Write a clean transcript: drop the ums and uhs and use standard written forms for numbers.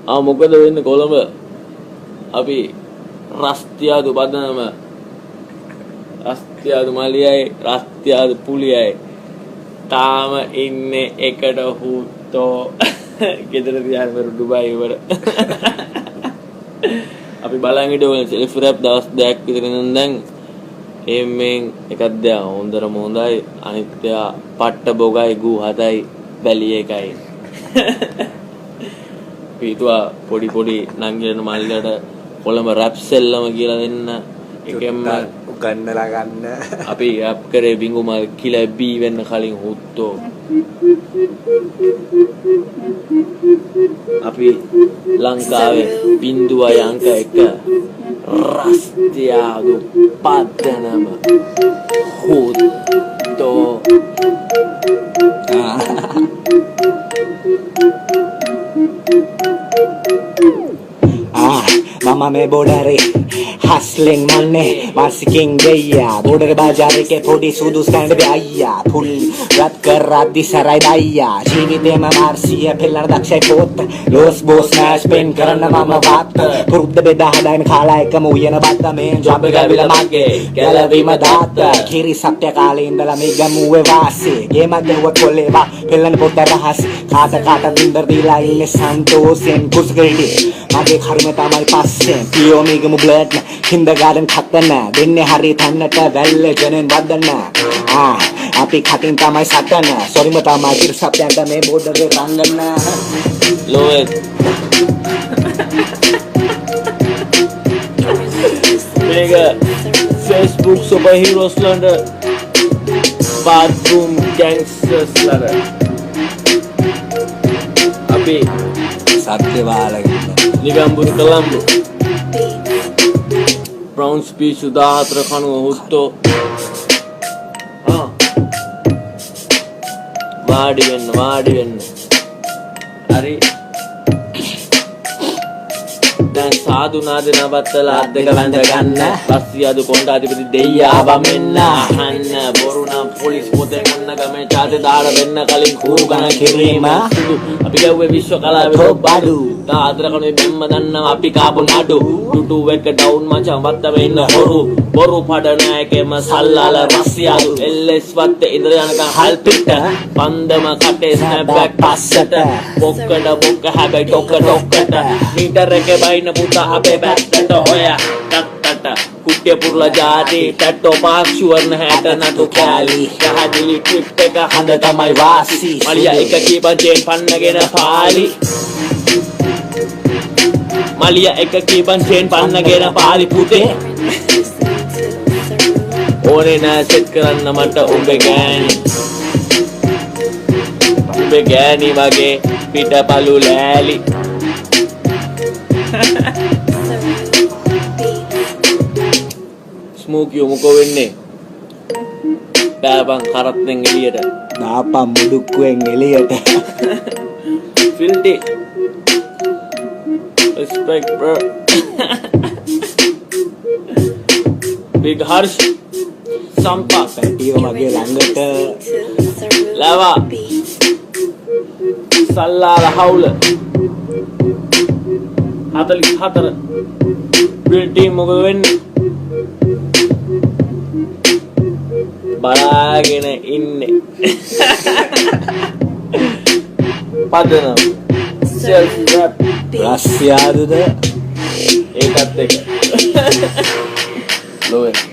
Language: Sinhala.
මොකද වෙන්නේ කොළඹ අපි රස්තියාදු බදනම රස්තියාදු මලියයි රස්තියාදු පුලියයි තාම ඉන්නේ එකට හුත්තෝ ගෙදර තියාගෙන මරු ඩුබායි වල අපි බලන් හිටවල සෙල්ෆි රැප් දවස් 2ක් විතර ඉඳන් දැන් එම්ෙන් එකක් දැන් හොඳටම හොඳයි අනිත්‍ය පට්ට බොගයි ගු හතයි බැලි එකයි පීතුවා පොඩි නංගින මල්ලට කොළඹ රැප් සෙල්ලම කියලා දෙන්න එකෙන්ම උගන්නලා ගන්න අපි රැප් කරේ බිඟු මල් කියලා බී වෙන්න කලින් හුත්තෝ අපි ලංකාවේ බිඳුවයි අංක 1 රස්තියාදු පදනම හුත්තෝ mama me bodare hustling manne marsiking gaya bodare bazaar ke thodi sudu stand be ayya full rat kar rati sarai dayya jeevithe ma marsiya phelana dakshay pot los boss smash pen karanna mama vat purudda beda hadaina khala ekama uyana batta me job එක ඇවිලා මගේ ගැලවීම දාත කිරි සත්‍ය කාලේ ඉඳලා මේ ගමුවේ වාසේ ගේමක් ගැහුවත් කොල්ලේවා පෙල්ලන පොත රහස් කාට දින්දර දීලා ඉන්නේ සන්තෝෂෙන් කුස්ගෙඩි මගේ කර්ම තමයි පස්සේ පියෝ මේගමු බ්ලඩ් kindergarten කත්තන දෙන්නේ හරි තන්නට වැල්ල ජනෙන් වදන්න අපි කටින් තමයි සටන සොරිම තමයි කිරි සත්‍යන්ට මේ බෝඩරේ රංගන්න ලෝයත් මේක Facebook superheroes ලන්ඩ bathroom gangsters ලර අපි සත්‍ය වාලගෙන නිගම්බුරු කලම්බු brown speech 14 කණුව හුත්තෝ වාඩි වෙන්න හරි දැන් සාදු නාද නවත්තලා අත් දෙක වැඳ ගන්න රස්තියාදු කොණ්ඩාධිපති දෙයියා වමෙන්න අහන්න බොරු නම් පොලිස් පොතේ මොන්න ගමේ චාතේ දාලා වෙන්න කලින් කූරු ගණ කිරීම අපි ගැව්වේ විශ්ව කලාවේ බඩු තාදර කනේ බෙම්ම දන්නවා අපි කාපු නඩු ටුටු එක ඩවුන් මචං වත්තම ඉන්න හොරු බොරු පඩ නෑකේම සල්ලාල රස්තියාදු එල්එස් වත්තේ ඉඳලා යනකම් හල් පිට පන්දම කටේ ස්නැප් බෑක් පස්සට බොක්ක හැබැයි ඩොක්කට මීටර එකේ බයින පුතා අපේ බැත්තට හොයා ටට්ටට කුට්ටිය පුරලා ජාති ටැට්ටෝ පාක්ෂුවර්ණ හැට නටු කෑලි යහදිලි ට්‍රිප් එක හඳ තමයි වාසි මලියා එක කීපන් චේන් පන්නගෙන පාලි මලියා එක කීපන් චේන් පන්නගෙන පාලි පුතේ ඕනේ නෑ සෙට් කරන්න මට උඹේ ගෑණි වගේ පිටපලු ලෑලි ස්මෝක් යෝ මොකෝ වෙන්නේ බෑපන් කරත්තෙන් එළියට දාපන් මුඩුක්කුවෙන් එළියට filthy respect bro big harsh සම්පා පැටියෝ මගේ ළඟට ලවා සල්ලාල හවුල 44 ඩ්‍රිල් ටීම් මොකද වෙන්නේ බලාගෙන ඉන්නේ පදනම් self rap රස්තියාදුද ඒකත් එක ලෝවේ